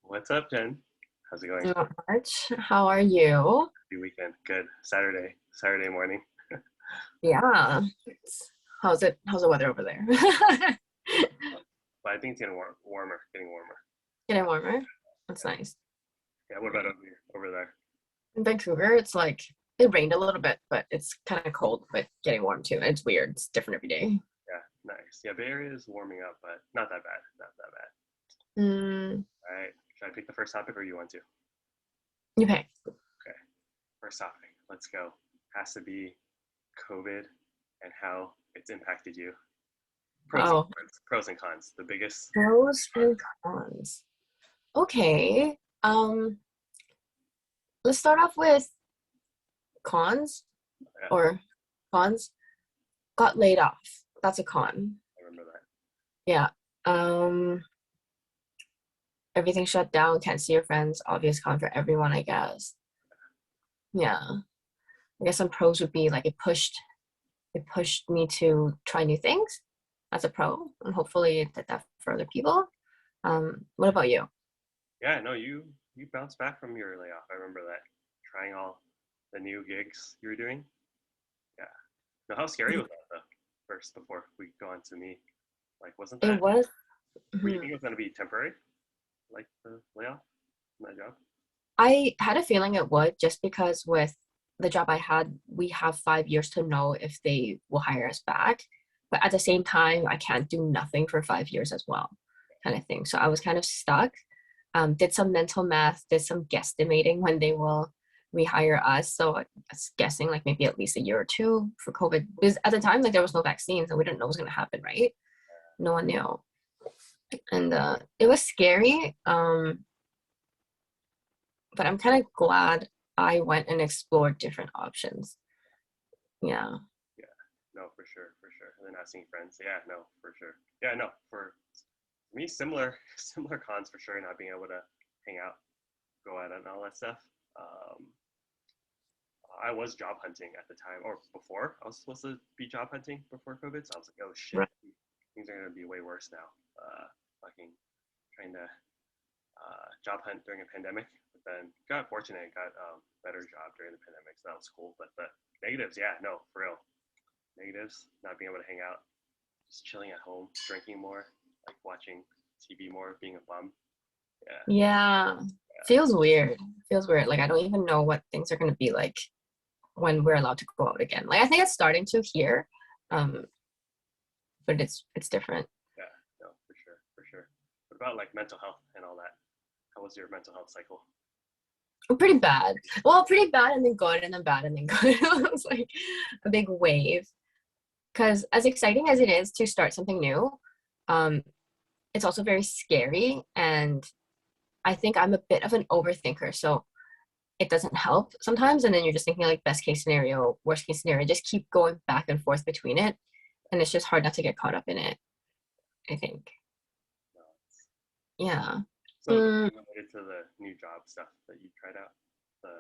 What's up, Jen? How's it going? Not much. How are you? Happy weekend. Good. Saturday morning. Yeah. How's it? How's the weather over there? But I think it's getting getting warmer. Getting warmer. That's Yeah. nice. Yeah. What about over here, over there? In Vancouver, it's like it rained a little bit, but it's kind of cold, but getting warm too. It's weird. It's different every day. Yeah. Nice. Yeah. Bay Area is warming up, but not that bad. Not that bad. Mm, All right. Should I pick the first topic, or you want to? you pay. Okay. First topic. Let's go. Has to be COVID and how it's impacted you. Pros and Oh, cons. Pros and cons. The biggest. pros and cons. Okay. Let's start off with cons Yeah. or cons. Got laid off. That's a con. I remember that. Yeah. Um, Everything shut down. Can't see your friends. Obvious con for everyone, I guess. Yeah. I guess some pros would be like it pushed me to try new things as a pro, and hopefully it did that for other people. What about you? Yeah. No. You bounced back from your layoff. I remember that. Trying all the new gigs you were doing. Yeah. No, how scary was that though? First, before we go on to me, like, wasn't It that? was. Were you Mhm. think it was gonna be temporary, like the layoff in that job? I had a feeling it would, just because with the job I had, we have 5 years to know if they will hire us back. But at the same time, I can't do nothing for 5 years as well, kind of thing. So I was kind of stuck. Did some mental math, did some guesstimating when they will rehire us. So I was guessing like maybe at least a year or two for COVID. Because at the time, like there was no vaccines and we didn't know what was going to happen, right? No one knew. And it was scary. But I'm kind of glad I went and explored different options. Yeah. Yeah. No, for sure, for sure. And then not seeing friends. Yeah. No, for sure. Yeah. No, for me, similar similar cons for sure. Not being able to hang out, go out, and all that stuff. Um, I was job hunting at the time, or before. I was supposed to be job hunting before COVID, so I was like, oh shit, Right. things are gonna be way worse now. Fucking trying to job hunt during a pandemic, but then got fortunate and got better job during the pandemic, so that was cool. But the negatives, yeah, no, for real, negatives, not being able to hang out, just chilling at home, drinking more, like watching TV more, being a bum. Yeah, Yeah. yeah, Feels weird. Feels weird. Like I don't even know what things are going to be like when we're allowed to go out again. Like I think it's starting to here. Um, but it's different. yeah, no, for sure, for sure. What about like mental health and all that? How was your mental health cycle? Pretty bad. Well, pretty bad and then good and then bad and then good. It was like a big wave. Because as exciting as it is to start something new, um, it's also very scary. And I think I'm a bit of an overthinker. So it doesn't help sometimes. And then you're just thinking like best case scenario, worst case scenario, just keep going back and forth between it. And it's just hard not to get caught up in it, I think. No, it's, Yeah. so Mm, related to the new job stuff that you tried out, the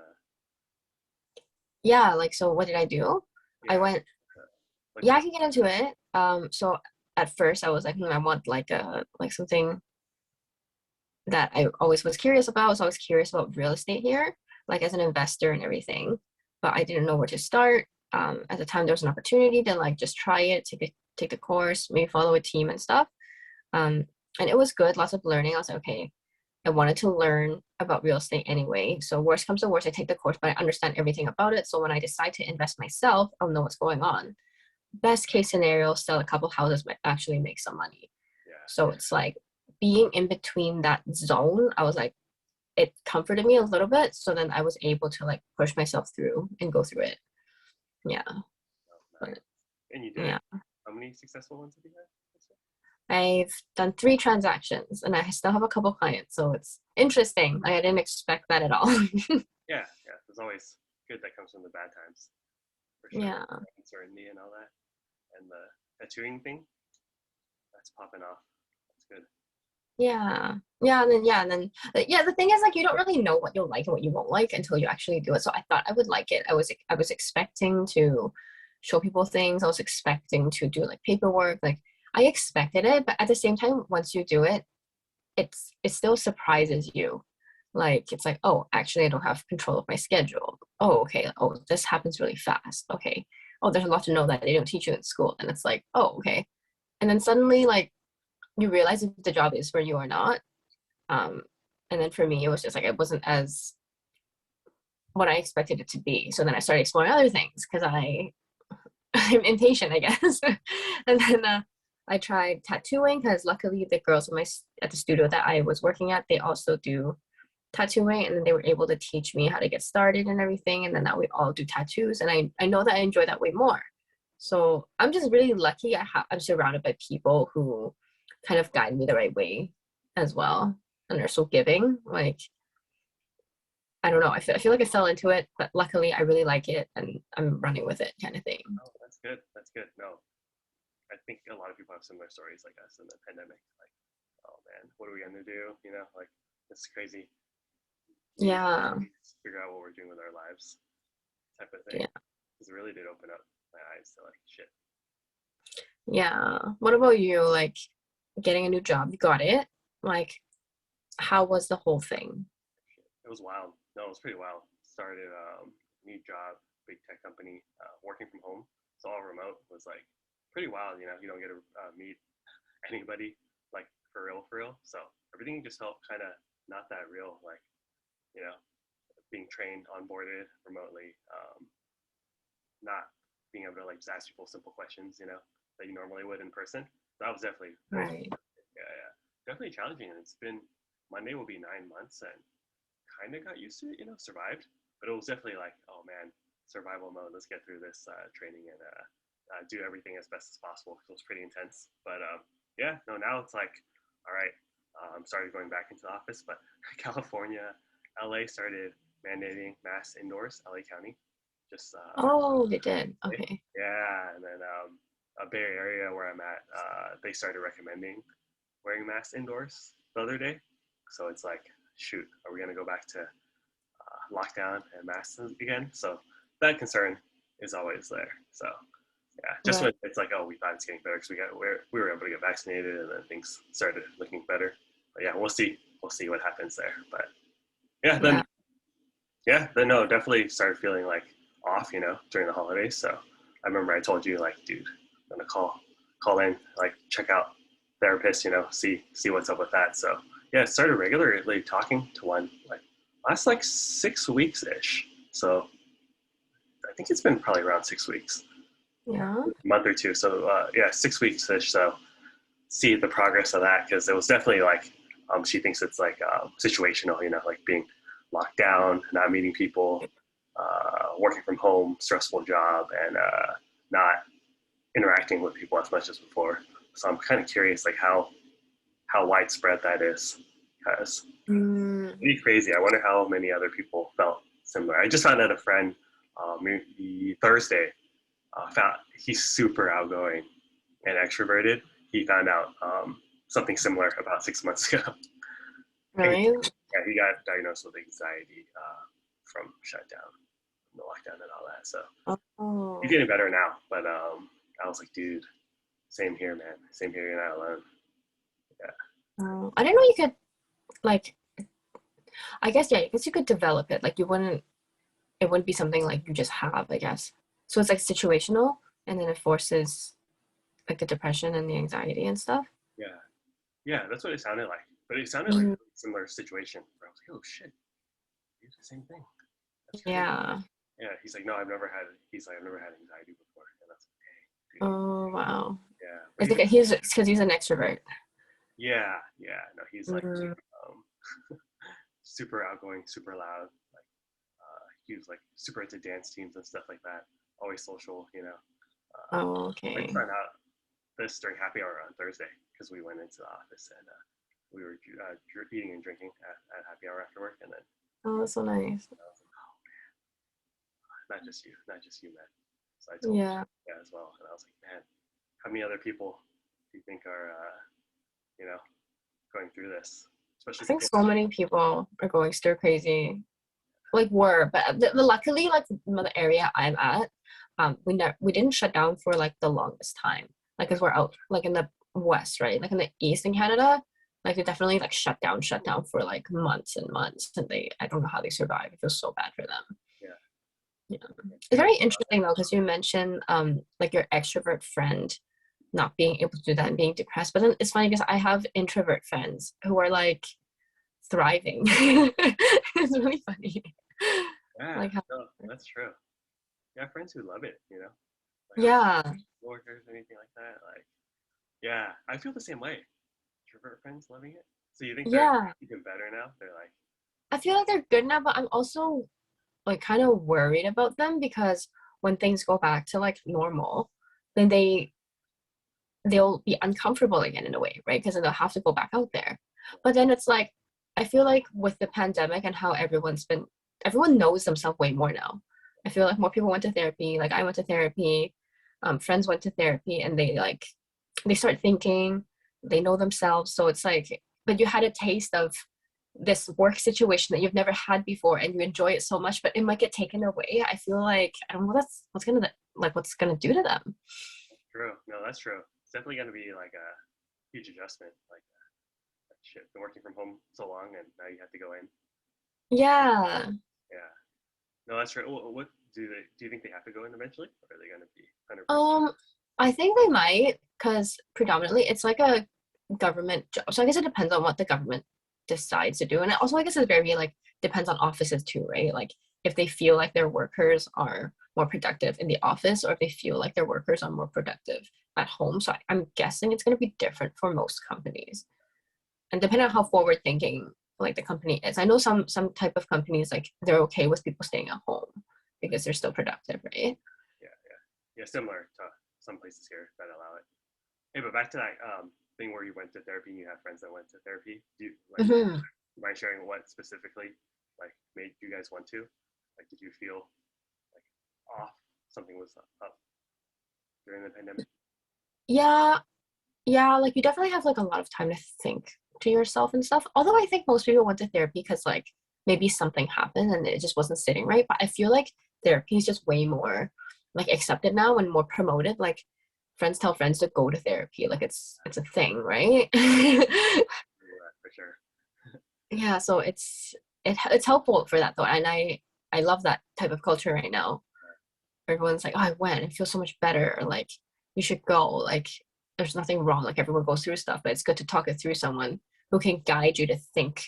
yeah. Like, so what did I do? I yeah, went, the, like yeah, the I can get into it. So at first I was like, I want like something that I always was curious about. So I was curious about real estate here, like as an investor and everything, but I didn't know where to start. At the time, there was an opportunity to like just try it, take the course, maybe follow a team and stuff. Um, and it was good, lots of learning. I was like, okay, I wanted to learn about real estate anyway. So worst comes to worst, I take the course, but I understand everything about it. So when I decide to invest myself, I'll know what's going on. Best case scenario, sell a couple houses, but actually make some money. yeah, So it's like being in between that zone, I was like, it comforted me a little bit. So then I was able to like push myself through and go through it. Yeah. no, But nice. And you did it. yeah. How many successful ones have you had? I've done 3 transactions and I still have a couple clients. So it's interesting. Like, I didn't expect that at all. Yeah, yeah. There's always good that comes from the bad times, for sure. Yeah. Uncertainty and all that, and the tattooing thing that's popping off. That's good. Yeah. Yeah, the thing is like you don't really know what you'll like and what you won't like until you actually do it. So I thought I would like it. I was expecting to show people things. I was expecting to do like paperwork. Like I expected it, but at the same time, once you do it, it still surprises you. Like it's like, oh, actually I don't have control of my schedule. Oh, okay. Oh, this happens really fast. Okay. Oh, there's a lot to know that they don't teach you in school. And it's like, oh, okay. And then suddenly like you realize if the job is for you or not. Um, and then for me, it was just like it wasn't as what I expected it to be. So then I started exploring other things because I'm impatient, I guess. And then I tried tattooing because luckily the girls at the studio that I was working at, they also do tattooing, and then they were able to teach me how to get started and everything. And then now we all do tattoos, and I know that I enjoy that way more. So I'm just really lucky. I'm surrounded by people who kind of guide me the right way as well, and they're so giving. Like I don't know. I feel like I fell into it, but luckily I really like it and I'm running with it kind of thing. Oh, that's good. That's good. No, I think a lot of people have similar stories like us in the pandemic. Like, oh man, what are we gonna do? You know, like it's crazy. We need Yeah. to figure out what we're doing with our lives, type of thing. Yeah. Because it really did open up my eyes to like shit. Yeah. What about you? Like getting a new job, you got it. Like, how was the whole thing? It was wild. No, it was pretty wild. Started new job, big tech company, working from home. So all remote was like pretty wild. You know, you don't get to meet anybody like for real, for real. So everything just felt kind of not that real. Like, you know, being trained, onboarded remotely, not being able to like just ask people simple questions, you know, that you normally would in person. That was Right. yeah, yeah, definitely challenging. And it's been Monday will be 9 months, and kind of got used to it, you know, survived. But it was definitely like, oh man, survival mode. Let's get through this training and do everything as best as possible. It was pretty intense. But yeah, no, now it's like, all right, I'm started going back into the office, but California, LA started mandating mask indoors, LA County. Just Oh, they did. Okay. yeah, and then a Bay Area where I'm at, they started recommending wearing masks indoors the other day. So it's like, shoot, are we gonna go back to lockdown and masks again? So that concern is always there. So yeah, just Right. when it's like, oh, we thought it's getting better because we were able to get vaccinated and then things started looking better. But yeah, we'll see what happens there. But yeah, Yeah. then no, definitely started feeling like off, you know, during the holidays. So I remember I told you like, dude, I'm gonna call in, like check out therapist, you know, see what's up with that. So yeah, started regularly talking to one like last like 6 weeks ish. So I think it's been probably around 6 weeks, Yeah. a month or two. So yeah, 6 weeks ish. So see the progress of that because it was definitely like she thinks it's like situational, you know, like being locked down, not meeting people, working from home, stressful job, and not interacting with people as much as before. So I'm kind of curious, like how widespread that is, because Mm, pretty crazy. I wonder how many other people felt similar. I just found out a friend maybe Thursday found he's super outgoing and extroverted. He found out something similar about 6 months ago. And really? yeah, he got diagnosed with anxiety from shutdown, the lockdown, and all that. So he's Oh. getting better now. But I was like, dude, same here, man. Same here. You're not alone. Yeah. Oh. I didn't know you could like. I guess yeah. I guess you could develop it. Like you wouldn't. It wouldn't be something like you just have. I guess. So it's like situational, and then it forces like the depression and the anxiety and stuff. Yeah. Yeah. That's what it sounded like. But it sounded like Mhm. a similar situation where I was like, oh shit, you the same thing. That's crazy. Yeah. Yeah. He's like, no, I've never had. He's like, I've never had anxiety before. And that's like, hey, dude. Oh wow. Yeah. But I he's think he's because he's an extrovert. yeah, yeah. No, he's like Mm. um, super outgoing, super loud. Like he was like super into dance teams and stuff like that. Always social, you know. Oh, I okay. found out this during happy hour on Thursday because we went into the office and we were eating and drinking at happy hour after work, and then Oh, that's so nice. I was like, oh, not just you, man. So I told him Yeah. yeah as well, and I was like, man, how many other people do you think are you know going through this, I especially think people? so many people are going stir crazy. Like were, but luckily, like the area I'm at, we didn't shut down for like the longest time. Like, cause we're out like in the west, right? Like in the east in Canada, Like they definitely like shut down for like months and months, and I don't know how they survive. It feels so bad for them. Yeah. Yeah. It's Same with very interesting though, because you mentioned like your extrovert friend not being able to do that and being depressed. But then it's funny because I have introvert friends who are like thriving. It's really funny. yeah, Like how, no, that's true. Yeah, friends who love it, you know, like our yeah, coworkers, anything like that. Like, yeah, I feel the same way. Introvert friends loving it. So you think they're yeah. even better now? They're like, I feel like they're good now, but I'm also like kind of worried about them because when things go back to like normal, then they'll be uncomfortable again in a way, right? Because then they'll have to go back out there. But then it's like I feel like with the pandemic and how everyone knows themselves way more now. I feel like more people went to therapy. Like I went to therapy, friends went to therapy, and they start thinking, they know themselves. So it's like, but you had a taste of this work situation that you've never had before, and you enjoy it so much, but it might get taken away. I feel like I don't know what's gonna do to them. true. No, that's true. It's definitely going to be like a huge adjustment. Like shit, been working from home so long, and now you have to go in. Yeah. Yeah. No, that's true. What do you think they have to go in eventually, or are they going to be 100%? Um, I think they might, because predominantly it's like a government job. So I guess it depends on what the government decides to do. And also I guess it's very like depends on offices too, right? Like if they feel like their workers are more productive in the office or if they feel like their workers are more productive at home. So I'm guessing it's gonna be different for most companies. And depending on how forward thinking like the company is. I know some type of companies like they're okay with people staying at home because they're still productive, right? Yeah, yeah, yeah. Similar to some places here that allow it. Hey, but back to that thing where you went to therapy and you have friends that went to therapy. Do you like Mhm. mind sharing what specifically like made you guys want to? Like, did you feel like off? Something was up during the pandemic. Yeah, yeah, like you definitely have like a lot of time to think to yourself and stuff. Although I think most people went to therapy because like maybe something happened and it just wasn't sitting right. But I feel like therapy is just way more like accepted now and more promoted. Like friends tell friends to go to therapy. Like it's a thing, right? Yeah, for sure. Yeah, so it's helpful for that though. And I love that type of culture right now. Everyone's like, oh, I went, it feels so much better. Or like, you should go. Like, there's nothing wrong. Like, everyone goes through stuff, but it's good to talk it through someone who can guide you to think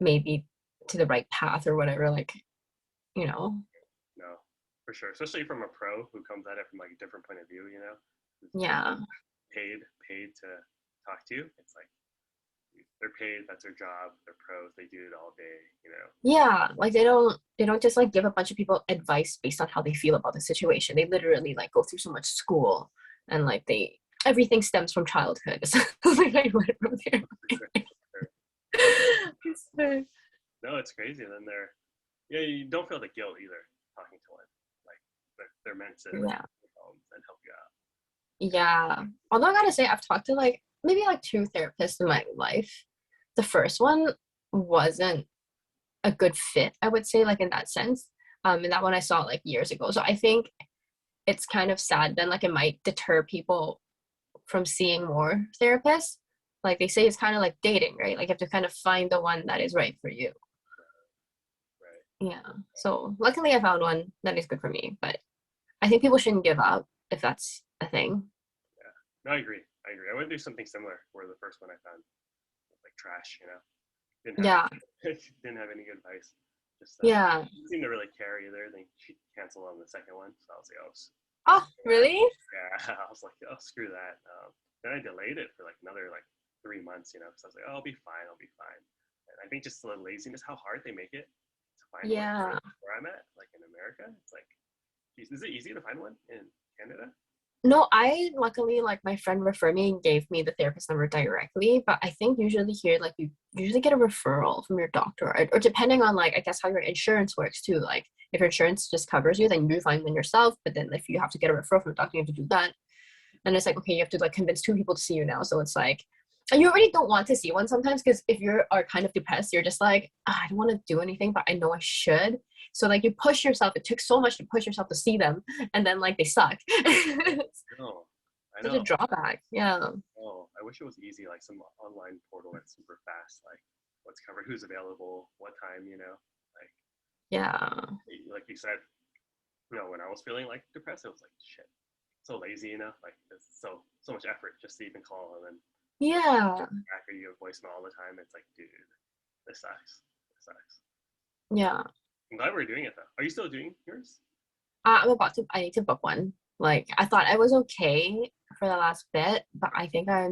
maybe to the right path or whatever. Like, you know, No, for sure. Especially from a pro who comes at it from like a different point of view. You know, who's yeah, paid to talk to you. It's like they're paid. That's their job. They're pros. They do it all day. You know. yeah. Like they don't just like give a bunch of people advice based on how they feel about the situation. They literally like go through so much school and like everything stems from childhood. So like I went from there. For sure. For sure. No, So, no, it's crazy. And then they're yeah, you don't feel the guilt either talking to one. Like they're meant to like yeah. and help you out. Yeah. Although I gotta say, I've talked to like maybe like two therapists in my life. The first one wasn't a good fit, I would say, like in that sense. And that one I saw like years ago. So I think it's kind of sad then, like it might deter people from seeing more therapists. Like they say it's kind of like dating, right? Like you have to kind of find the one that is right for you. Right. Yeah. So luckily I found one that is good for me. But I think people shouldn't give up if that's a thing. Yeah. No, I agree. I agree. I went through something similar where the first one I found was like trash. You know, didn't have Yeah. didn't have any good advice. Just Yeah. didn't seem to really care either. They canceled on the second one, so I was like, oh, Oh, really? yeah. I was like, oh, screw that. Then I delayed it for like another like 3 months. You know, because I was like, oh, I'll be fine. I'll be fine. And I think just the laziness, how hard they make it to find one Yeah. where I'm at, like in America. It's like, geez, is it easy to find one in Canada? No, I luckily like my friend referred me and gave me the therapist number directly, but I think usually here like you usually get a referral from your doctor or depending on like I guess how your insurance works too. Like if your insurance just covers you, then you find them yourself. But then if you have to get a referral from a doctor, you have to do that. And it's like okay, you have to like convince two people to see you now. So it's like and you already don't want to see one sometimes because if you are kind of depressed, you're just like "Ah, I don't want to do anything, but I know I should. So like you push yourself. It took so much to push yourself to see them, and then like they suck. No, I Such a know. drawback. Yeah. Oh, I wish it was easy, like some online portal that's super fast, like what's covered, who's available, what time, like Yeah. like you said, when I was feeling like depressed, it was like shit, so lazy, like it's so much effort just to even call, and then Yeah. after you have voicemail all the time, it's like, dude, this sucks. This sucks. Yeah. I'm glad we're doing it though. Are you still doing yours? I need to book one. Like I thought I was okay for the last bit, but I think I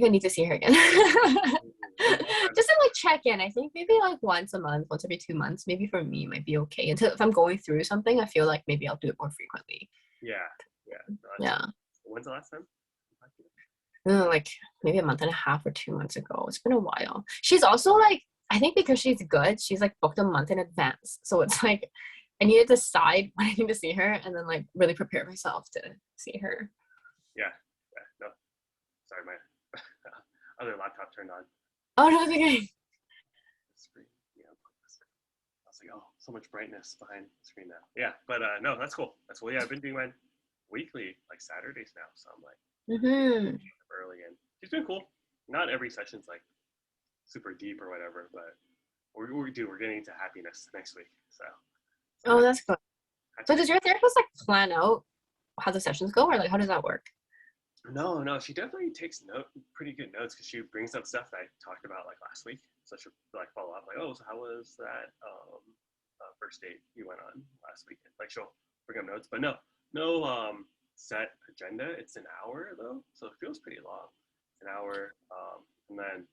need to see her again. When's the last time? Just to like check in. I think maybe like once a month, once every 2 months, maybe for me might be okay. Until if I'm going through something, I feel like maybe I'll do it more frequently. Yeah, yeah. No, that's Yeah. when's the last time? Like maybe a month and a half or 2 months ago. It's been a while. She's also like, I think because she's good, she's like booked a month in advance. So it's like I need to decide when I need to see her and then like really prepare myself to see her. Yeah, yeah. No, sorry, my other laptop turned on. Oh no, it's okay. Screen. Yeah, I was like, oh, so much brightness behind the screen now. Yeah, but no, that's cool. That's cool. Yeah, I've been doing mine weekly, like Saturdays now. So I'm like Mm-hmm. early, and she's been cool. Not every session's like super deep or whatever, but we're getting into happiness next week. So Oh, that's good. So happiness. does your therapist like plan out how the sessions go, or like how does that work? No, she definitely takes pretty good notes because she brings up stuff that I talked about like last week. So she'll like follow up, like, oh, so how was that first date you went on last weekend? Like she'll bring up notes, but no set agenda. It's an hour though, so it feels pretty long. It's an hour, and then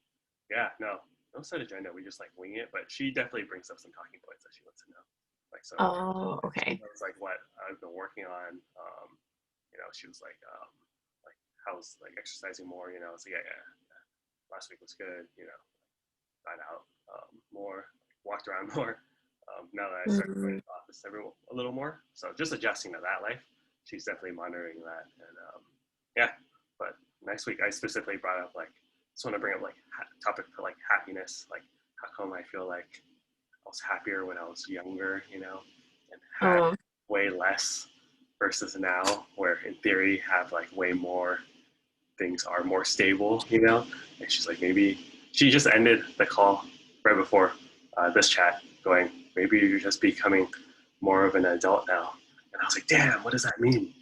yeah, no set agenda. We just like wing it, but she definitely brings up some talking points that she wants to know. Like so, Oh, she okay. knows like what I've been working on. She was like how's like exercising more. So yeah. Last week was good. Got out more, walked around more. Now that I started going Mm-hmm. to the office a little more, so just adjusting to that life. She's definitely monitoring that, and yeah. But next week, I specifically brought up like just want to bring up like topic for like happiness, like how come I feel like I was happier when I was younger, and had Oh, way less versus now, where in theory have like way more things are more stable, And she's like, maybe she just ended the call right before this chat, going, maybe you're just becoming more of an adult now. And I was like, damn, what does that mean?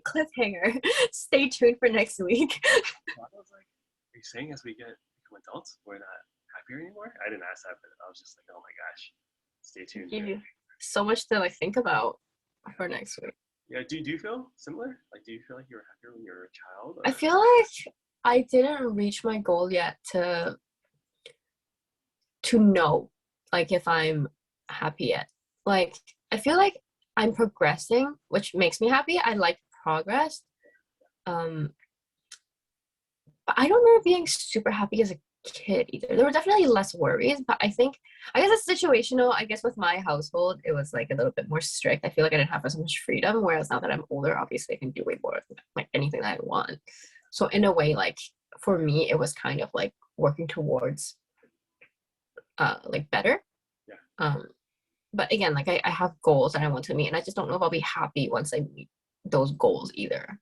cliffhanger. Stay tuned for next week. I was like, are you saying as we become adults, we're not happier anymore? I didn't ask that, but I was just like, oh my gosh, stay tuned. Give you so much to like think about Yeah. for next week. Yeah. Do you feel similar? Like, do you feel like you were happier when you were a child? I Or feel like I didn't reach my goal yet to know like if I'm happy yet. Like I feel like I'm progressing, which makes me happy. I like progress. Um, but I don't remember being super happy as a kid either. There were definitely less worries, but I guess it's situational. I guess with my household, it was like a little bit more strict. I feel like I didn't have as much freedom. Whereas now that I'm older, obviously I can do way more like anything that I want. So in a way, like for me, it was kind of like working towards like better. yeah, Um, but again, like I have goals that I want to meet, and I just don't know if I'll be happy once I meet those goals either,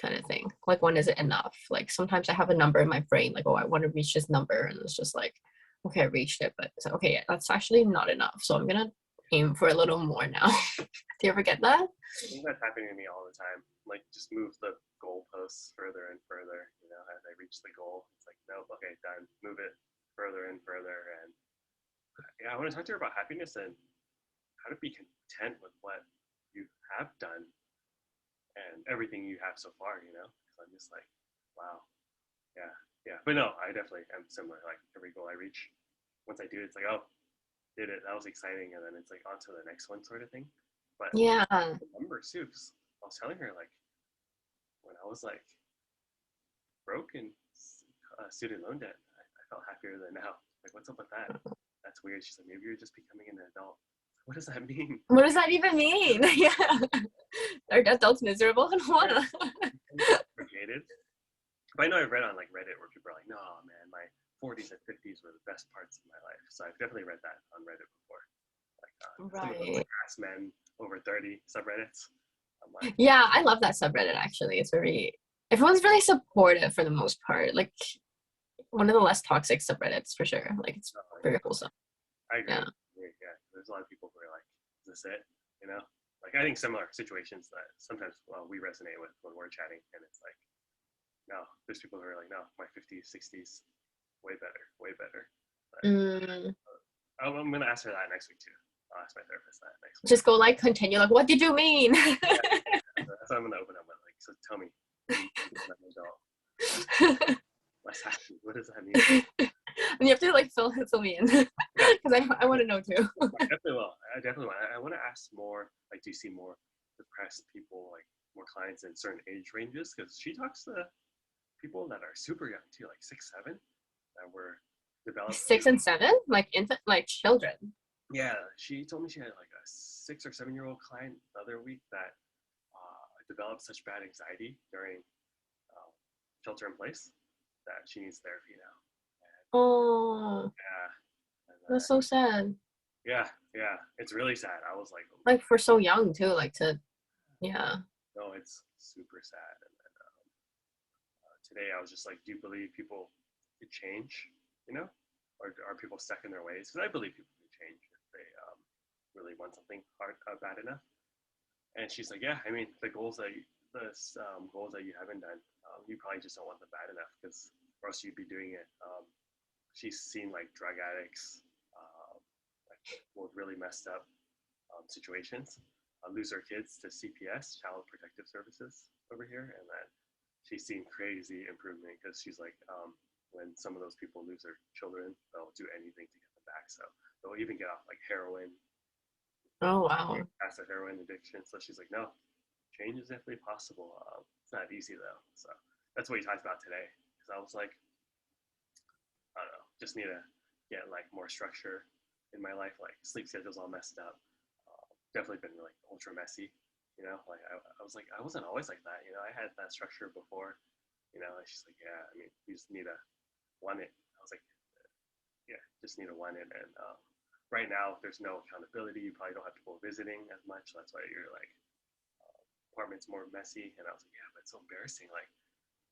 kind of thing. Like, when is it enough? Like, sometimes I have a number in my brain, like, oh, I want to reach this number, and it's just like, okay, I reached it, but it's like, okay, that's actually not enough. So I'm gonna aim for a little more now. Do you ever get that? I think that's happening to me all the time. Like, just move the goalposts further and further. As I reach the goal, it's like, nope, okay, done. Move it further and further. And yeah, I want to talk to her about happiness and how to be content with what you have done and everything you have so far. Because I'm just like, wow, yeah, yeah. But no, I definitely am similar. Like every goal I reach, once I do it, it's like, oh, did it. That was exciting. And then it's like on to the next one sort of thing. But Yeah. the numbers too, because I was telling her like when I was like broke in student loan debt, I felt happier than now. Like, what's up with that? That's weird. She's like, maybe you're just becoming an adult. What does that mean? What does that even mean? Yeah. Are adults miserable and what? Created. But I know I've read on like Reddit where people are like, no, man, my 40s and 50s were the best parts of my life. So I've definitely read that on Reddit before. Like some of those Right. like ass men over 30 subreddits. I'm online. Yeah, I love that subreddit actually. It's very everyone's really supportive for the most part. Like one of the less toxic subreddits for sure. Like it's very wholesome. I agree. Yeah. Yeah, there's a lot of people who are like, "Is this it?" You know, like I think similar situations that sometimes we resonate with when we're chatting, and it's like, no, there's people who are like, no, my 50s, 60s, way better, way better. But Mm, I'm gonna ask her that next week too. I'll ask my therapist that next week. just go like continue. Like, what did you mean? Yeah, that's what I'm gonna open up with. Like, so tell me, I'm an adult. What's happening? What does that mean? And you have to like fill me in because I want to know too. I definitely will. I definitely will. I want to ask more. Like, do you see more depressed people, like more clients in certain age ranges? Because she talks to people that are super young too, like 6, 7, that were developed. 6 and 7, like infant, like children. Yeah, she told me she had like a 6 or 7 year old client the other week that developed such bad anxiety during uh, shelter in place that she needs therapy now. Oh, Yeah, and, that's so sad. yeah, yeah. It's really sad. I was like, Like for so young too, like to yeah. no, it's super sad. And then today I was just like, do you believe people could change? You know, or are people stuck in their ways? Because I believe people can change if they really want something hard bad enough. And she's like, yeah, I mean, goals that you haven't done, you probably just don't want them bad enough because or else you'd be doing it. She's seen like drug addicts, like with really messed up situations, lose their kids to CPS, Child Protective Services over here, and then she's seen crazy improvement because she's like, when some of those people lose their children, they'll do anything to get them back. So they'll even get off like heroin, Oh wow. past the heroin addiction. So she's like, no, change is definitely possible. It's not easy though. So that's what we talked about today. Because I was like, I don't know, just need to get like more structure in my life. Like sleep schedule's all messed up. Definitely been like ultra messy. You know, like I was like, I wasn't always like that. You know, I had that structure before. You know, and she's like, yeah, I mean, you just need to want it. I was like, yeah, just need to want it. And right now, there's no accountability. You probably don't have people visiting as much. So that's why you're like, apartment's more messy. And I was like, yeah, but it's so embarrassing. Like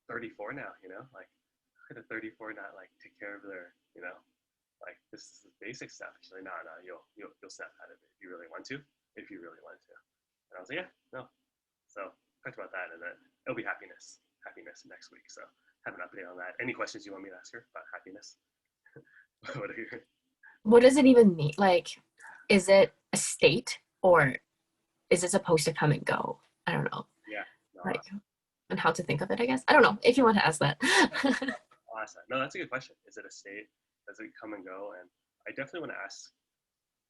34 now, you know, like how could a 34 not like take care of their, you know, like this is basic stuff. She's like, no, you'll snap out of it if you really want to, if you really want to. And I was like, yeah, no. So talked about that, and then it'll be happiness next week. So have an update on that. Any questions you want me to ask her about happiness? What are your What does it even mean? Like, is it a state or is it supposed to come and go? I don't know. yeah, no, Like, and how to think of it, I guess. I don't know if you want to ask that. awesome. No, that's a good question. Is it a state? Does it come and go? And I definitely want to ask,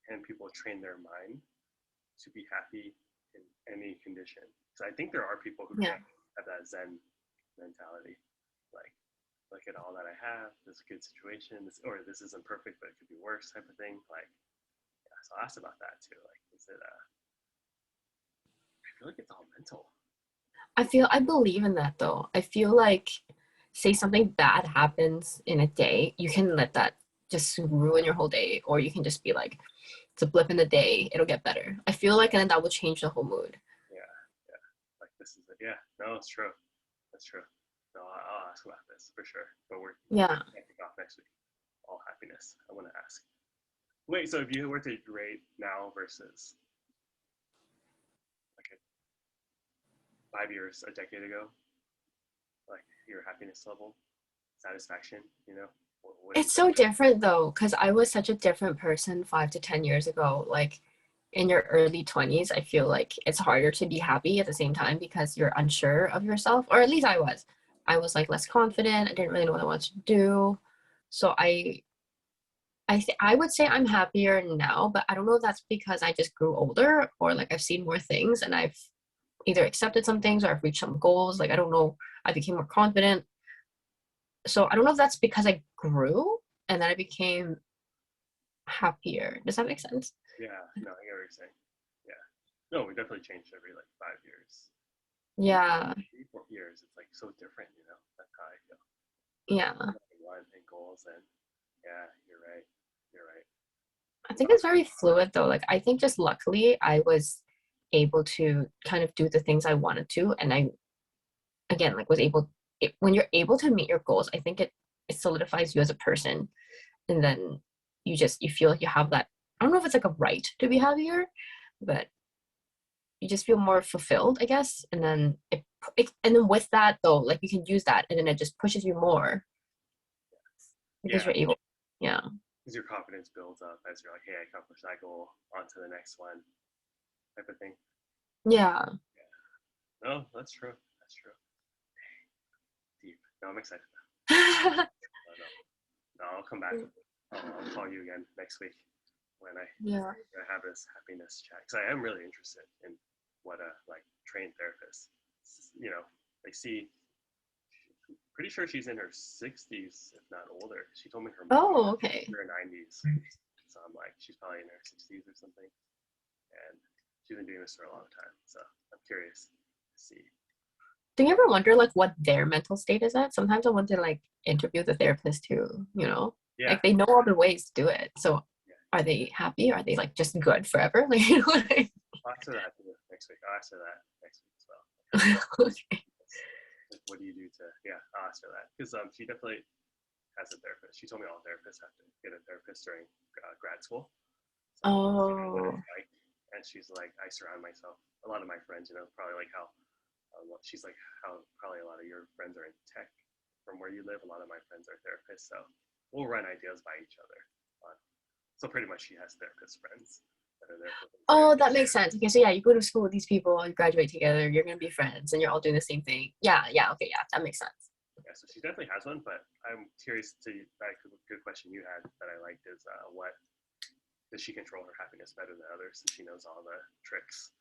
can people train their mind to be happy in any condition? Because I think there are people who Yeah. can have that Zen mentality, like look at all that I have. This is a good situation, or this isn't perfect, but it could be worse, type of thing. Like, yeah, so I asked about that too. Like, is it? I feel like it's all mental. I believe in that though. I feel like, say something bad happens in a day, you can let that just ruin your whole day, or you can just be like, it's a blip in the day, it'll get better. I feel like, and then that will change the whole mood. Yeah, yeah. Like this is it. Yeah, no, it's true. That's true. No, I'll ask about this for sure. But we're Yeah. kicking off next week. All happiness. I want to ask. Wait, so if you were to rate now versus like 5 years, a decade ago, like your happiness level, satisfaction, you know, what It's so different though, because I was such a different person 5 to 10 years ago. Like in your early 20s, I feel like it's harder to be happy at the same time because you're unsure of yourself, or at least I was. I was like less confident. I didn't really know what I wanted to do. So I would say I'm happier now, but I don't know if that's because I just grew older or like I've seen more things and I've either accepted some things or I've reached some goals. Like I don't know, I became more confident. So I don't know if that's because I grew and then I became happier. Does that make sense? yeah, no, I get what you're saying. Yeah. No, we definitely changed every like 5 years. Even Yeah, 3, 4 years, it's like so different, you know. That's how I feel. yeah. One and goals, and yeah, you're right. You're right. I think it's very fluid though. Like I think just luckily I was able to kind of do the things I wanted to, and I again like was able when you're able to meet your goals, I think it solidifies you as a person, and then you feel like you have that. I don't know if it's like a right to be happier, but you just feel more fulfilled, I guess. And then and then with that though, like you can use that, and then it just pushes you more because Yeah, you're able. Yeah. because your confidence builds up as you're like, hey, I accomplished that goal, on to the next one, type of thing. Yeah. No, that's true. That's true. Deep. No, I'm excited. No, no, no, I'll come back. I'll call you again next week when Yeah. I have this happiness chat, because I am really interested in what a like trained therapist, you know, they see. Pretty sure she's in her 60s, if not older. She told me her mom Oh, was okay. in her 90s, so I'm like, she's probably in her 60s or something, and she's been doing this for a long time. So I'm curious to see. Do you ever wonder like what their mental state is at? Sometimes I want to like interview the therapist too, you know? Yeah, Like they know all the ways to do it. So yeah. are they happy? Are they like just good forever? Like, you know, like, I'll answer that next week. I'll answer that next week as well. okay. Like, what do you do to? Yeah, I'll ask her that, because she definitely has a therapist. She told me all therapists have to get a therapist during grad school. So what Oh, it's like, and she's like, I surround myself. A lot of my friends, probably like how she's like how probably a lot of your friends are in tech from where you live. A lot of my friends are therapists, so we'll run ideas by each other. So pretty much, she has therapist friends that are there for them. oh, that makes sense. Okay, so yeah, you go to school with these people, you graduate together, you're gonna be friends, and you're all doing the same thing. Yeah, yeah, okay, yeah, that makes sense. Yeah, so she definitely has one, but I'm curious to that good question you had that I liked is what does she control her happiness better than others since she knows all the tricks?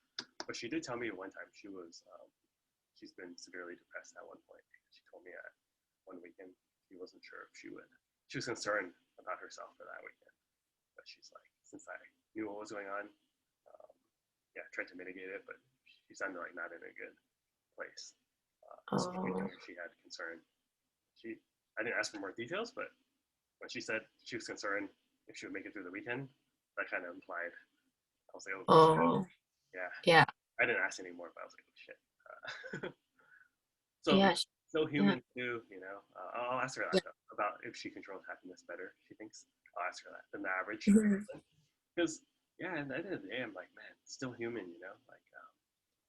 But she did tell me one time she's been severely depressed at one point. She told me at one weekend she wasn't sure if she was concerned about herself for that weekend, but she's like, since I knew what was going on, yeah, tried to mitigate it, but she sounded like not in a good place. So Oh, she had concern. I didn't ask for more details, but when she said she was concerned if she would make it through the weekend, that kind of implied. I was like, oh shit, oh, yeah. yeah, I didn't ask any more, but I was like, oh shit. So yeah, so yeah, human too, I'll ask her yeah. that though, about if she controls happiness better. She thinks I'll ask her that than the average Mhm. person, because yeah, at the end of the day, I'm like, man, still human, like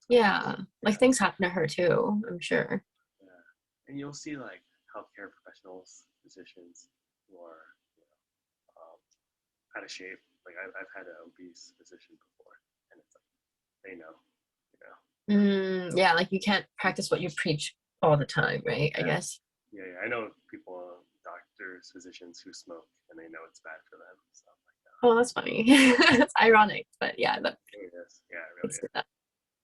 Yeah, like yeah, things happen to her too, I'm sure. yeah. And you'll see like healthcare professionals, physicians who are out of shape. Like I've had an obese physician before, and it's like they know, you know. Yeah, like you can't practice what you preach all the time, right? I Yeah, guess. yeah, yeah. I know people, doctors, physicians who smoke, and they know it's bad for them. So I'm like, no, Oh, that's funny. It's ironic, but yeah, that it really is. Yeah, it really makes is. it that.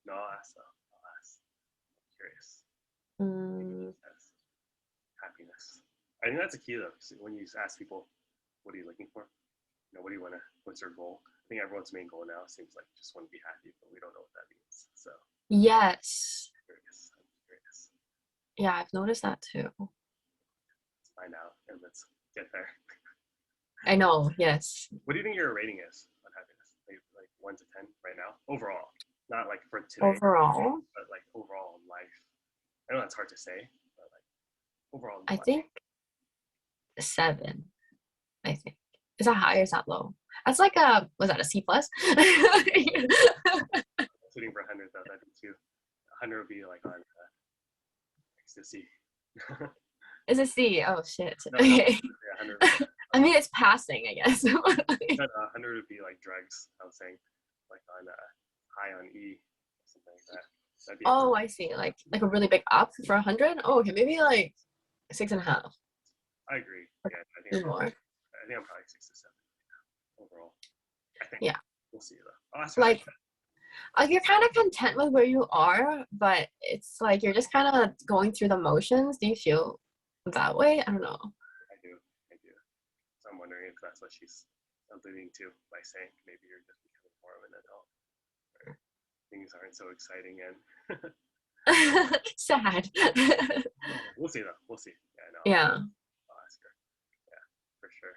No, I'll ask though. I'll ask. I'm curious. Maybe Mm, she says happiness. I think that's a key though. 'Cause when you ask people, what are you looking for? What do you want to? What's your goal? I think everyone's main goal now seems like just want to be happy, but we don't know what that means. So yes. I'm curious. I'm curious. Yeah, I've noticed that too. Let's find out and let's get there. I know, yes. What do you think your rating is on happiness? Like 1 to 10 right now, overall, not like for today, Overall, but like overall in life. I know that's hard to say, but like overall in I life. think 7, I think. Is that high or is that low? That's like a, was that a C plus? Shooting for 100 though, that'd be too. 100 would be like on ecstasy. It's a C. Oh shit. No, no, Okay. yeah, 100 would be I mean, it's passing, I guess. no, 100 would be like drugs. I was saying, like on high on E, or something like that. That'd be Oh, I see. Like a really big up for 100. Oh, okay, maybe like 6.5 I agree. Yeah, or more. I think I'm probably 6 to 7 overall. I think Yeah, we'll see though. I'll ask her that. like you're kind of content with where you are, but it's like you're just kind of going through the motions. Do you feel that way? I don't know. I do. I do. So I'm wondering if that's what she's alluding to by saying maybe you're just becoming more of an adult, where things aren't so exciting. And Sad. we'll see though. We'll see. Yeah, no, Yeah. I'll ask her. Yeah, for sure.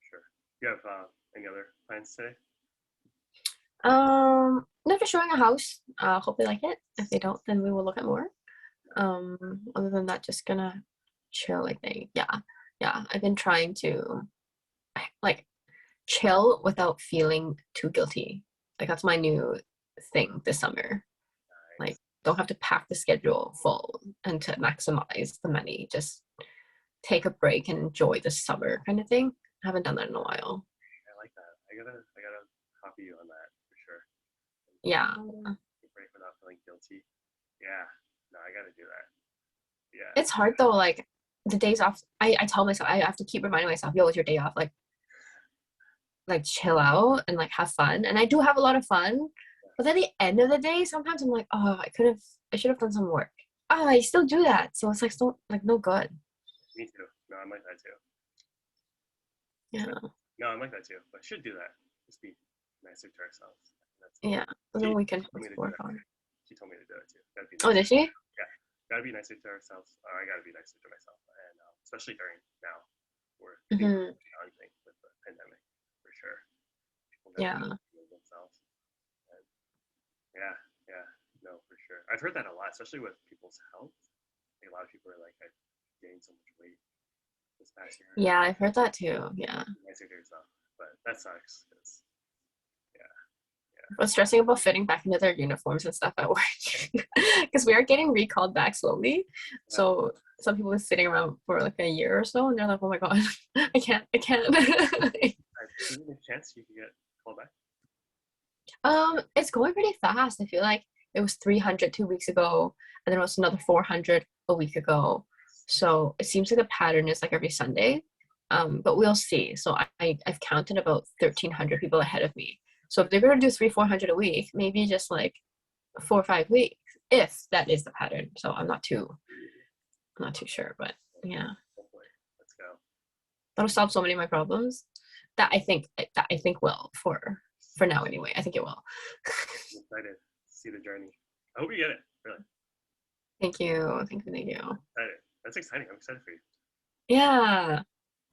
Sure. You have any other plans today? No, just showing a house. Hope they like it. If they don't, then we will look at more. Other than that, just gonna chill, I think. Yeah. Yeah. I've been trying to like chill without feeling too guilty. Like that's my new thing this summer. Like Nice. don't have to pack the schedule full and to maximize the money. Just take a break and enjoy the summer kind of thing. I haven't done that in a while. I like that. I gotta copy you on that for sure. Yeah. Take a break without feeling guilty. Yeah. No, I gotta do that. Yeah. It's hard though, like the days off, I tell myself I have to keep reminding myself, yo, it's your day off. Like chill out and like have fun. And I do have a lot of fun. But at the end of the day, sometimes I'm like, oh, I should have done some work. Oh, I still do that. So it's like so like no good. Me too. No, I'm like that too. Yeah. No, I'm like that too. But should do that. Just be nicer to ourselves. That's Yeah. And then we can told me to do work that. on. She told me to do it too. Gotta be Oh, nice. did she? Yeah, gotta be nicer to ourselves. Or I gotta be nicer to myself, and especially during now, where things Hmm. are challenging with the pandemic, for sure. People gotta Yeah. be themselves. And yeah, yeah, no, for sure. I've heard that a lot, especially with people's health. Like a lot of people are like, I gained so much weight this past year. Yeah, I've heard that too. Yeah. Be nicer to yourself, but that sucks. Cause yeah, yeah, But stressing about fitting back into their uniforms and stuff at work. Because we are getting recalled back slowly. yeah. So some people are sitting around for like a year or so and they're like, oh my God, I can't. Is there a chance you could get called back? It's going pretty fast. I feel like it was 300 2 weeks ago, and then it was another 400 a week ago. So it seems like the pattern is like every Sunday. But we'll see. So I've counted about 1,300 people ahead of me. So if they're gonna do 300 400 a week, maybe just like 4 or 5 weeks, if that is the pattern. So I'm not too sure, but yeah, Hopefully, let's go. that'll solve so many of my problems that I think will for now anyway. I think it will. I'm excited to see the journey. I hope you get it. Really Thank you. Thank you. Thank you. excited. That's exciting. I'm excited for you. Yeah.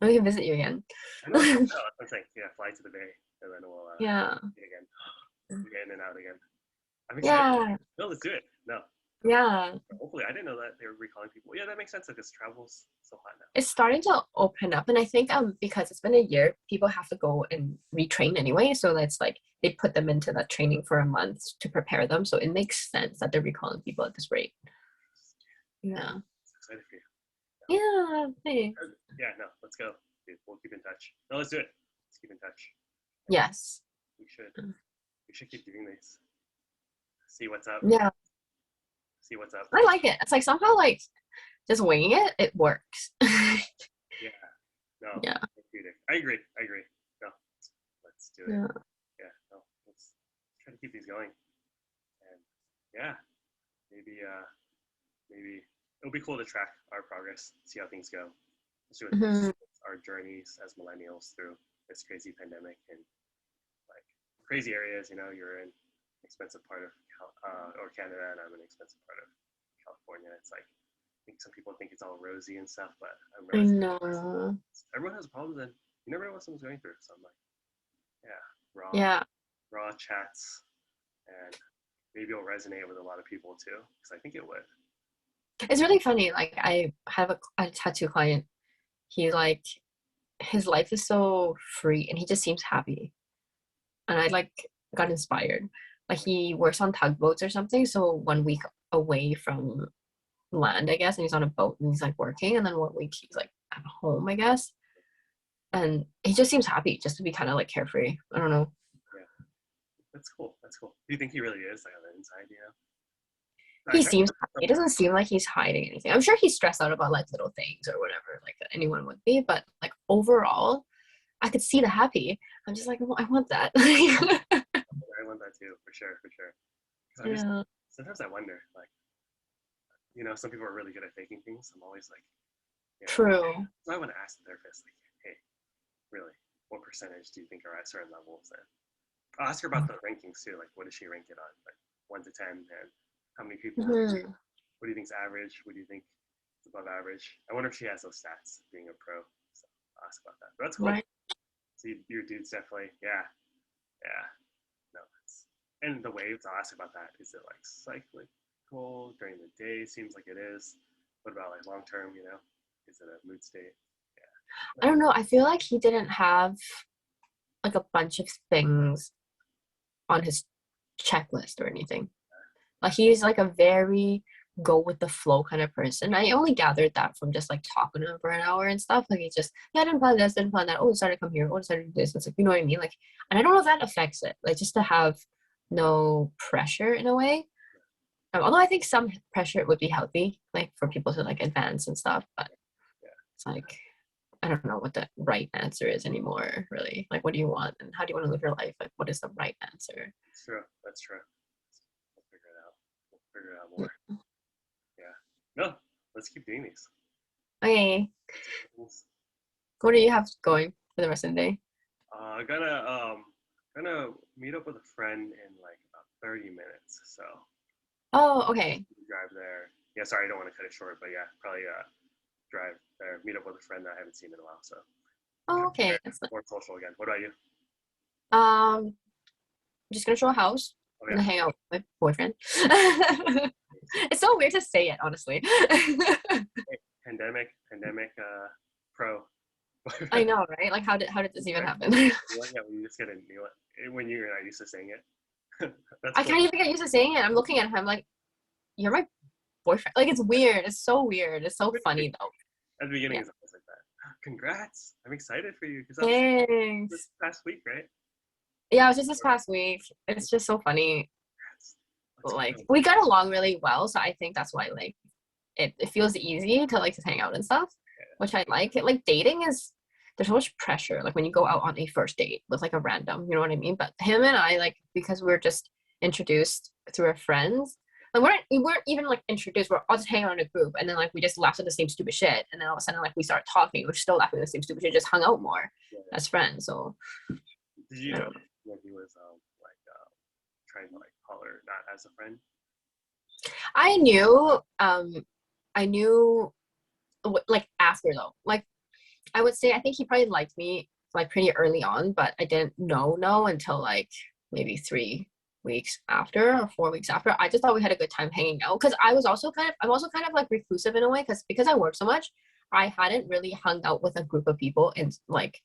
We can visit you again. I know. I'm saying, yeah, fly to the Bay, and then we'll Yeah. again, get in and out again. I'm excited. Yeah. No, let's do it. No, Yeah. hopefully, I didn't know that they were recalling people. Yeah, that makes sense because travel's so hot now. It's starting to open up. And I think because it's been a year, people have to go and retrain anyway. So that's like they put them into that training for a month to prepare them. So it makes sense that they're recalling people at this rate. Yeah. Excited for you. Yeah. Thanks. Yeah, no, let's go. Dude, we'll keep in touch. No, let's do it. Let's keep in touch. Yes. We should. We should keep doing this. See what's up. Yeah. See what's up. I like it. It's like somehow like just winging it, it works. Yeah. No. Yeah. Dude, I agree. I agree. No. Let's do it. Yeah. Yeah. No. Let's try to keep these going. And yeah, maybe it'll be cool to track our progress, see how things go, especially with Mhm. our journeys as millennials through this crazy pandemic and like crazy areas. You know, you're in expensive part of or Canada, and I'm in an expensive part of California. It's like I think some people think it's all rosy and stuff, but I'm I realizing know. everyone has problems, and you never know what someone's going through. So I'm like, yeah, Yeah. raw chats, and maybe it'll resonate with a lot of people too, because I think it would. It's really funny. Like I have a tattoo client. He like his life is so free and he just seems happy. And I like got inspired. Like he works on tugboats or something. So 1 week away from land, I guess, and he's on a boat and he's like working, and then 1 week he's like at home, I guess. And he just seems happy just to be kind of like carefree. I don't know. Yeah, that's cool. That's cool. Do you think he really is like on the inside? You know, I He try to seems it doesn't seem like he's hiding anything. I'm sure he's stressed out about like little things or whatever, like anyone would be, but like overall, I could see the happy. I'm just like, well, I want that. I want that too, for sure, for sure. 'Cause Yeah. sometimes I wonder, like, you know, some people are really good at faking things. I'm always like, yeah. True. So I want to ask the therapist, like, hey, really, what percentage do you think are at certain levels? And I'll ask her about the rankings too. Like, what does she rank it on? Like 1 to 10, and how many people? Mhm. What do you think's average? What do you think is above average? I wonder if she has those stats being a pro. So I'll ask about that. But that's cool. Right. See, your dude's definitely, yeah, yeah. no, and the waves. I'll ask about that. Is it like cyclical during the day? Seems like it is. What about like long term? Is it a mood state? I don't know. I feel like he didn't have like a bunch of things on his checklist or anything. Like he's like a very go with the flow kind of person. I only gathered that from just like talking to him for an hour and stuff. Like he just, yeah, I didn't plan this, didn't plan that. Oh, decided to come here. Oh, decided to do this. It's like, you know what I mean? Like, and I don't know if that affects it. Like just to have no pressure in a way. Although I think some pressure would be healthy, like for people to like advance and stuff. But Yeah. it's like, I don't know what the right answer is anymore, really. Like, what do you want and how do you want to live your life? Like, what is the right answer? That's true. That's true. We'll figure it out. We'll figure it out more. Yeah. No, let's keep doing these. Okay. What do you have going for the rest of the day? Gonna meet up with a friend in like about 30 minutes. So Oh, okay. drive there. Yeah, sorry, I don't want to cut it short, but yeah, probably drive there, meet up with a friend that I haven't seen in a while. So Oh, okay. That's more social again. What about you? I'm just gonna show a house. Oh, I'm gonna yeah. hang out with my boyfriend. It's so weird to say it, honestly. Pandemic, pro. I know, right? Like, how did this even happen? Yeah, we just get a new one. When you're not used to saying it. That's I cool. can't even get used to saying it. I'm looking at him like, you're my boyfriend. Like, it's weird. It's so weird. It's so funny though. At the beginning, Yeah. it's always like that. Congrats! I'm excited for you because that's Thanks. this past week, right? Yeah, it was just this past week. It's just so funny. Let's Like, go. we got along really well, so I think that's why like it feels easy to like just hang out and stuff, which I like. Like dating is there's so much pressure. Like when you go out on a first date with like a random, you know what I mean? But him and I, like, because we're just introduced through our friends, like we weren't even like introduced. We're all just hanging out in a group, and then like we just laughed at the same stupid shit, and then all of a sudden like we start talking. We're still laughing at the same stupid shit. Just hung out more Yeah. as friends. So Did you I know don't know. when he was trying to like call her not as a friend? I knew, I knew, like after though, like I would say I think he probably liked me like pretty early on, but I didn't know until like maybe 3 weeks after or 4 weeks after. I just thought we had a good time hanging out because I'm also kind of like reclusive in a way because I work so much. I hadn't really hung out with a group of people and like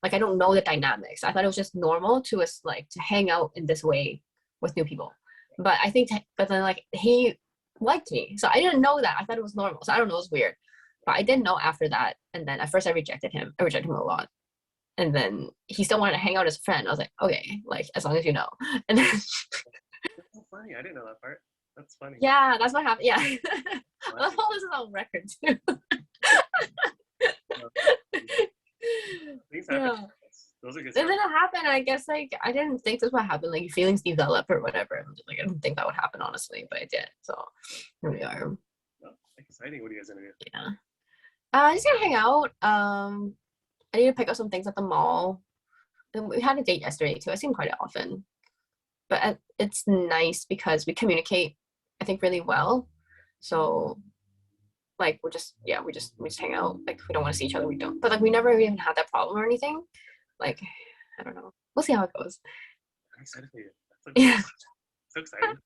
I don't know the dynamics. I thought it was just normal to us like to hang out in this way with new people. But I think, but then like he liked me, so I didn't know that. I thought it was normal. So I don't know. It was weird. But I didn't know after that. And then at first I rejected him. I rejected him a lot. And then he still wanted to hang out as a friend. I was like, okay, like as long as you know. And then That's so funny. I didn't know that part. That's funny. yeah, that's what happened. Yeah. Wow. Well, this is on record too. Things happen. Yeah. Those are good And stuff. then it happened. I guess like I didn't think this would happen. Like feelings develop or whatever. I'm just, like I didn't think that would happen honestly, but it did. So here we are. Oh, exciting. What are you guys gonna do? Yeah. Just gonna hang out. I need to pick up some things at the mall. And we had a date yesterday too. I see him quite often, but it's nice because we communicate, I think, really well. So like we just hang out. Like if we don't want to see each other, we don't. But like we never even had that problem or anything. Like I don't know. We'll see how it goes. I'm excited for you. That's so, Yeah. so exciting.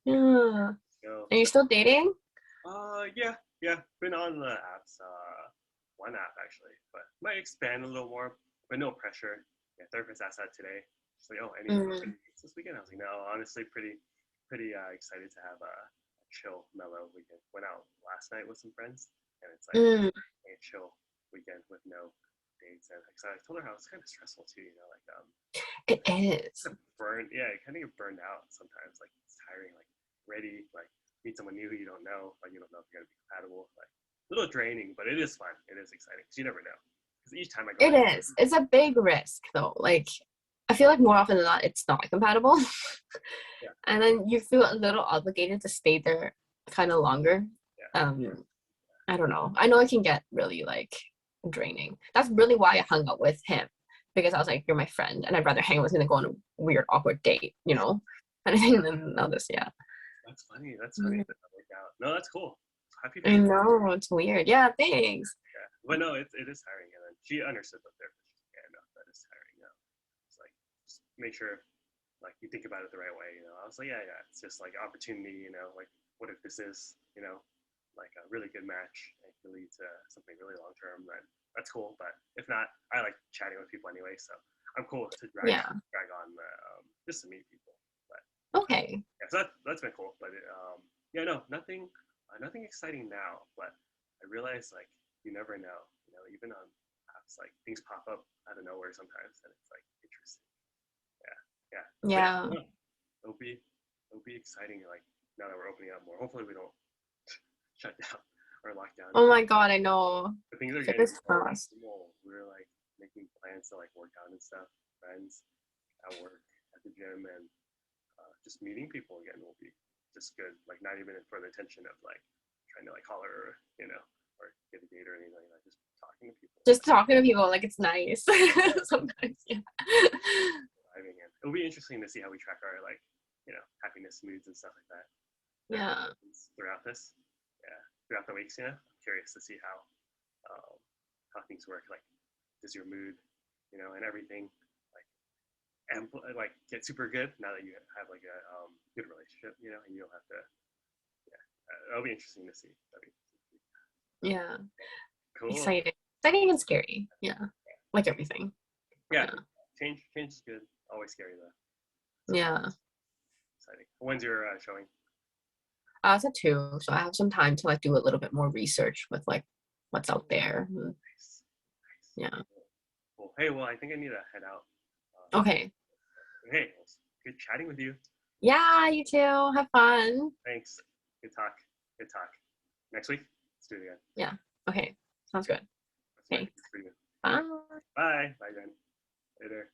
Yeah. So, Are you still dating? yeah. Been on the apps. One app actually, but might expand a little more. But no pressure. Yeah, therapist asked that today. She's like, "Oh, any dates this weekend?" I was like, "No, honestly, pretty excited to have a chill, mellow weekend. Went out last night with some friends, and it's like a chill weekend with no dates. And cause I told her how it's kind of stressful too. Like It is. kind of get burned out sometimes. Like it's tiring. Like ready, like meet someone new who you don't know. Like you don't know if you're gonna be compatible. Like a little draining, but it is fun. It is exciting because you never know. Because each time I go, It is. It's a big risk though. Like I feel like more often than not it's not compatible. Yeah. And then you feel a little obligated to stay there kind of longer. Yeah. I don't know. I know it can get really like draining. That's really why I hung out with him. Because I was like, you're my friend, and I'd rather hang with you than go on a weird, awkward date, kind of thing than all this, yeah. That's funny. That's funny. That worked out. No, that's cool. Happy for I you. know, it's weird. Yeah, thanks. Yeah. But no, it is tiring. And then she understood the therapist. Yeah, no, that is tiring. It's like, just make sure like you think about it the right way. You know, I was like, yeah, yeah, it's just like opportunity. You know, like what if this is, you know, like a really good match and can lead to something really long term? Then that's cool. But if not, I like chatting with people anyway, so I'm cool to Yeah. drag on the just to meet people. But Okay. yeah, so that's been cool. But yeah, no, nothing exciting now. But I realize like you never know. You know, even on apps, like things pop up out of nowhere sometimes, and it's like interesting. Yeah, yeah. But yeah, Yeah. no, it'll be exciting. Like now that we're opening up more. Hopefully we don't shut down or lock down. Oh my God, I know. But things are getting Fingers more crossed. normal. We're like making plans to like work out and stuff. Friends at work, at the gym, and just meeting people again will be just good. Like not even for the intention of like trying to like holler, you know, or get a date or anything like that. Just talking to people. Just talking to people, like it's nice. Sometimes, yeah. Driving in. It'll be interesting to see how we track our like, you know, happiness moods and stuff like that Yeah. throughout this. Yeah, throughout the weeks. You know, I'm curious to see um, how things work. Like, does your mood, you know, and everything like like get super good now that you have like a good relationship, you know, and you don't have to. Yeah, that'll be interesting to see. That'll be Yeah. cool. Exciting. Exciting and scary. Yeah. Like everything. Yeah, Yeah. change is good. Always scary though. So Yeah. exciting. When's your showing? It's a two, so I have some time to like do a little bit more research with like what's out there. Nice, nice. Yeah. Cool. Hey, well, I think I need to head out. Okay. Hey, it was good chatting with you. Yeah, you too. Have fun. Thanks. Good talk. Good talk. Next week, let's do it again. Yeah. Okay. Sounds good. That's my Okay. favorite. Bye. Bye. Bye, Jen. Later.